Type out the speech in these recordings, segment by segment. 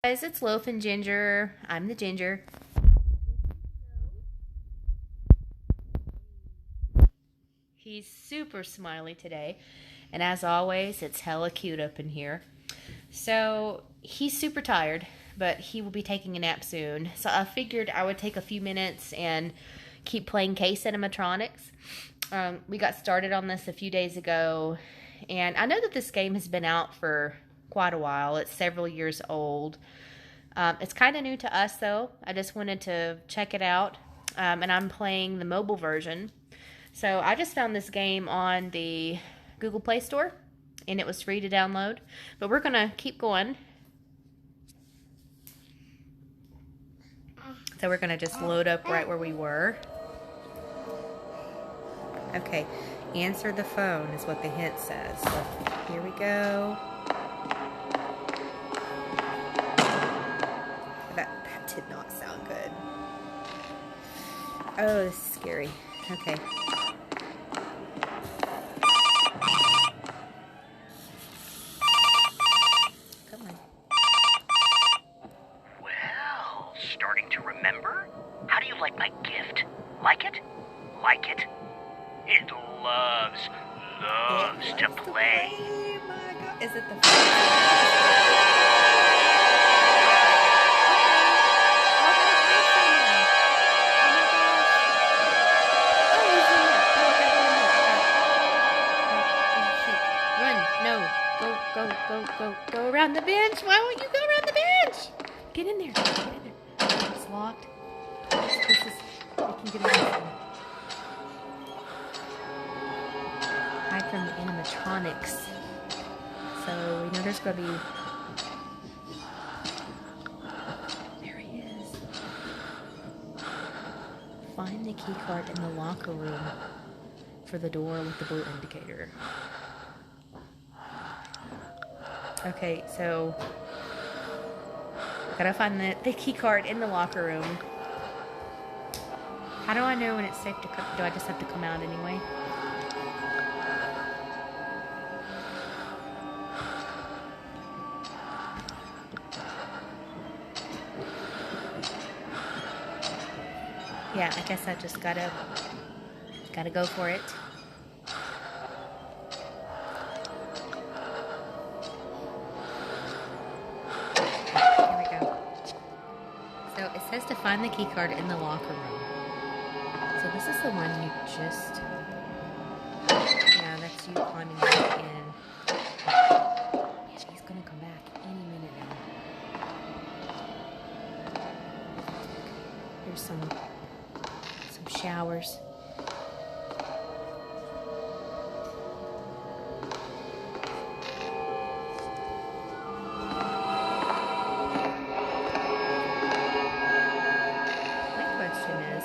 Guys, it's Loaf and Ginger. I'm the Ginger. He's super smiley today, and as always, it's hella cute up in here. So he's super tired, but he will be taking a nap soon. So I figured I would take a few minutes and keep playing Case Animatronics. We got started on this a few days ago, and I know that this game has been out for quite a while. It's several years old. It's kind of new to us, though. I just wanted to check it out, and I'm playing the mobile version. So I just found this game on the Google Play Store, and it was free to download. But we're going to keep going. So we're going to just load up right where we were. Okay, answer the phone is what the hint says. So here we go. That did not sound good. Oh, this is scary. Okay. Come on. Well, starting to remember? How do you like my gift? Like it? Like it? It loves to play. Oh my God. Is it the Go around the bench. Why won't you go around the bench? Get in there. Get in there. It's locked. This is. I can get in there. Hide from the animatronics. So we know there's gonna be. There he is. Find the key card in the locker room for the door with the blue indicator. Okay, so gotta find the key card in the locker room. How do I know when it's safe to come? Do I just have to come out anyway? Yeah, I guess I just gotta go for it. So it says to find the key card in the locker room. So this is the one you just... Yeah, that's you climbing back in. Yeah, he's gonna come back any minute now. There's some showers.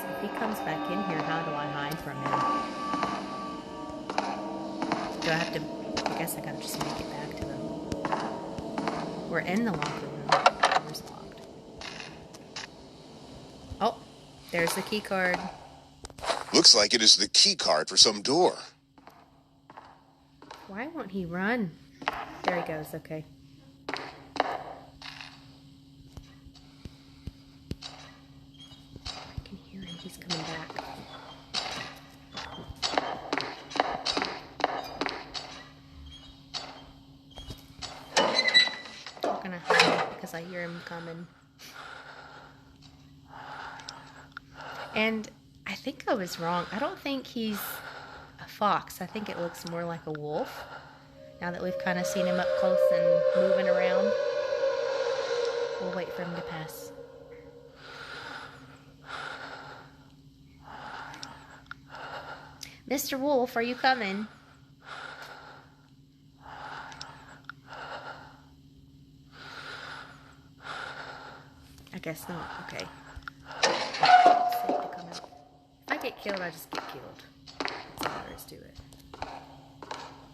If he comes back in here, how do I hide from him? Do I have to... I guess I gotta just make it back to them. We're in the locker room. The door's locked. Oh, there's the key card. Looks like it is the key card for some door. Why won't he run? There he goes, okay. He's coming back. I'm gonna hide because I hear him coming. And I think I was wrong. I don't think he's a fox. I think it looks more like a wolf. Now that we've kind of seen him up close and moving around. We'll wait for him to pass. Mr. Wolf, are you coming? I guess not. Okay. Safe to come out. If I get killed, I just get killed. That's all there is to it.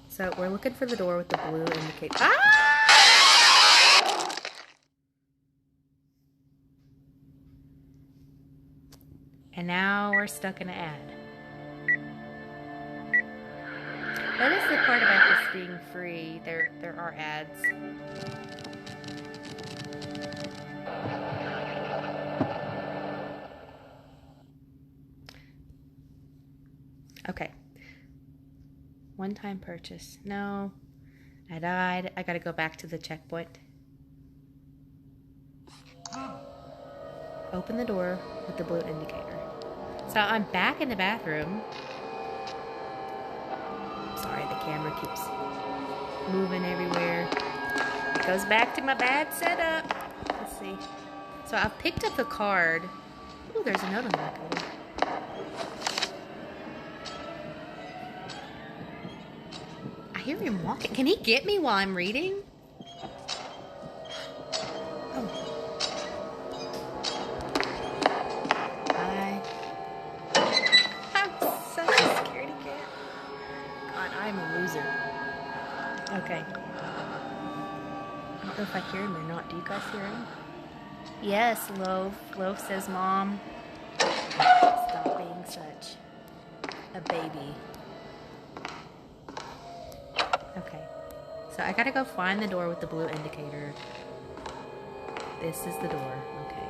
So we're looking for the door with the blue indicator. Ah! And now we're stuck in an ad. That is the part about this being free. There are ads. Okay. One-time purchase. No. I died. I gotta go back to the checkpoint. Open the door with the blue indicator. So I'm back in the bathroom. Sorry, the camera keeps moving everywhere. It goes back to my bad setup. Let's see. So I've picked up the card. Ooh, there's a note on the back of it. I hear him walking. Can he get me while I'm reading? Oh. Hi. I'm such a scaredy cat. God, I'm a loser. Okay. I don't know if I hear him or not. Do you guys hear him? Yes, Loaf. Loaf says, Mom, stop being such a baby. Okay. So I gotta go find the door with the blue indicator. This is the door. Okay.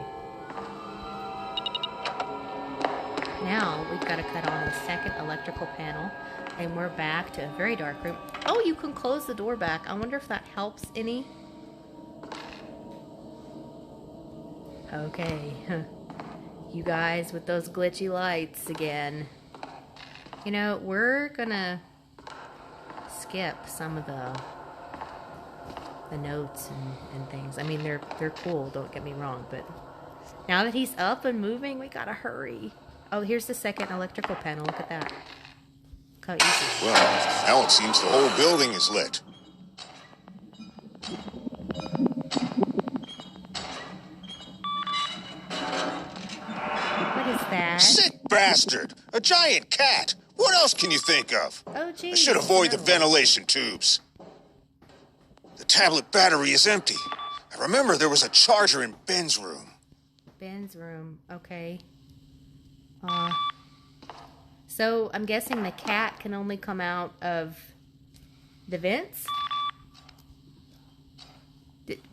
Now we've got to cut on the second electrical panel. And we're back to a very dark room. Oh, you can close the door back. I wonder if that helps any. Okay. You guys with those glitchy lights again. You know, we're gonna skip some of the notes and things. I mean, they're cool, don't get me wrong, but now that he's up and moving, we gotta hurry. Oh, here's the second electrical panel. Look at that. Look how easy. Well, now it seems the whole building is lit. What is that? Sick bastard! A giant cat! What else can you think of? Oh, geez. I should avoid the ventilation tubes. The tablet battery is empty. I remember there was a charger in Ben's room. Ben's room. Okay. So I'm guessing the cat can only come out of the vents?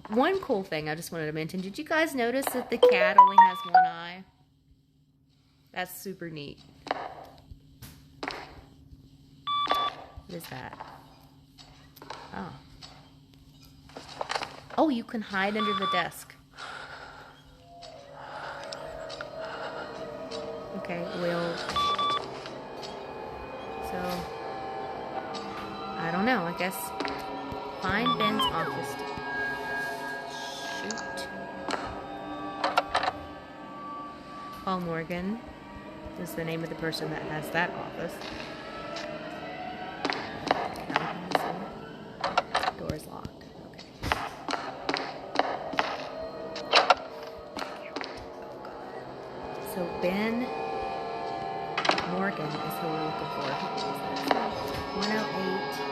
One cool thing I just wanted to mention. Did you guys notice that the cat only has one eye? That's super neat. What is that? Oh. Oh, you can hide under the desk. Okay, we'll... So... I don't know, I guess... Find Ben's office. Shoot. Paul Morgan is the name of the person that has that office. Door's locked. Okay. So Ben Morgan is who we're looking for. 108.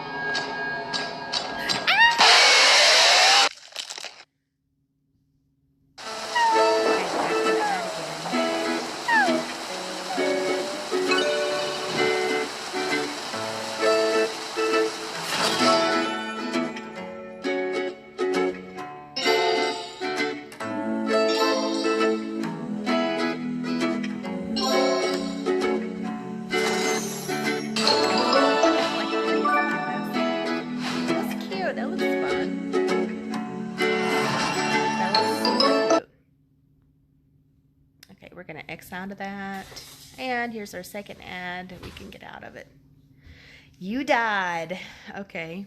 Out of that, and here's our second ad. We can get out of it. You died. Okay,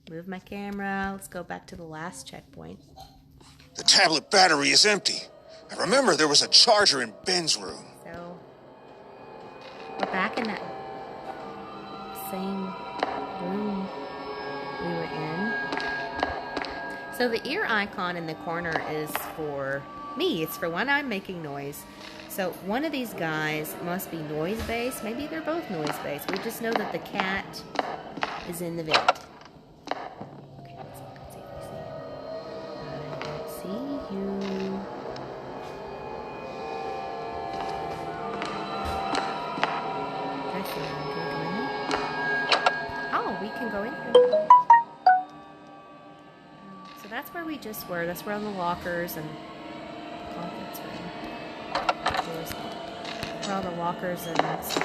move my camera. Let's go back to the last checkpoint. The tablet battery is empty. I remember there was a charger in Ben's room. So we're back in that same room we were in. So the ear icon in the corner is for me. It's for when I'm making noise. So one of these guys must be noise-based. Maybe they're both noise-based. We just know that the cat is in the vent. Okay, let's look and see if we see him. I don't see you. Oh, we can go in here. So that's where we just were. That's where all the lockers and conference room. Where all the lockers and stuff.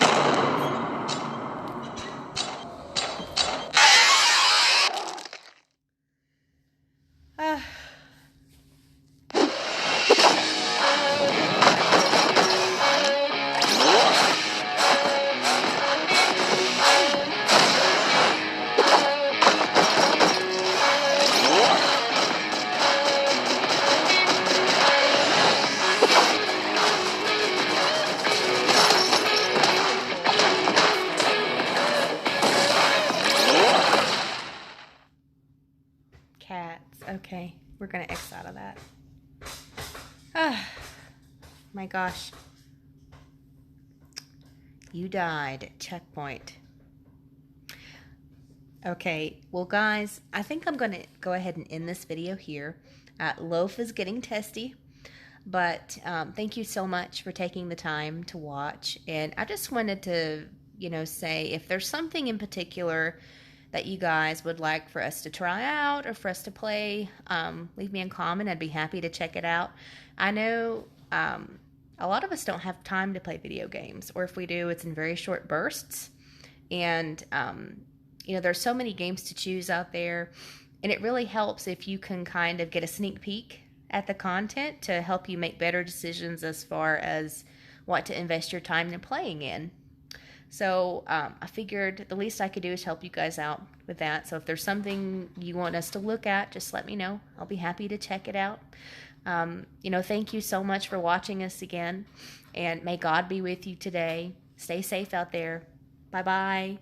My gosh. You died. Checkpoint. Okay, well guys, I think I'm going to go ahead and end this video here. Loaf is getting testy, but thank you so much for taking the time to watch. And I just wanted to, say if there's something in particular that you guys would like for us to try out or for us to play, leave me a comment. I'd be happy to check it out. I know a lot of us don't have time to play video games, or if we do, it's in very short bursts. And there's so many games to choose out there, and it really helps if you can kind of get a sneak peek at the content to help you make better decisions as far as what to invest your time in playing in. So I figured the least I could do is help you guys out with that. So if there's something you want us to look at, just let me know. I'll be happy to check it out. Thank you so much for watching us again, and may God be with you today. Stay safe out there. Bye-bye.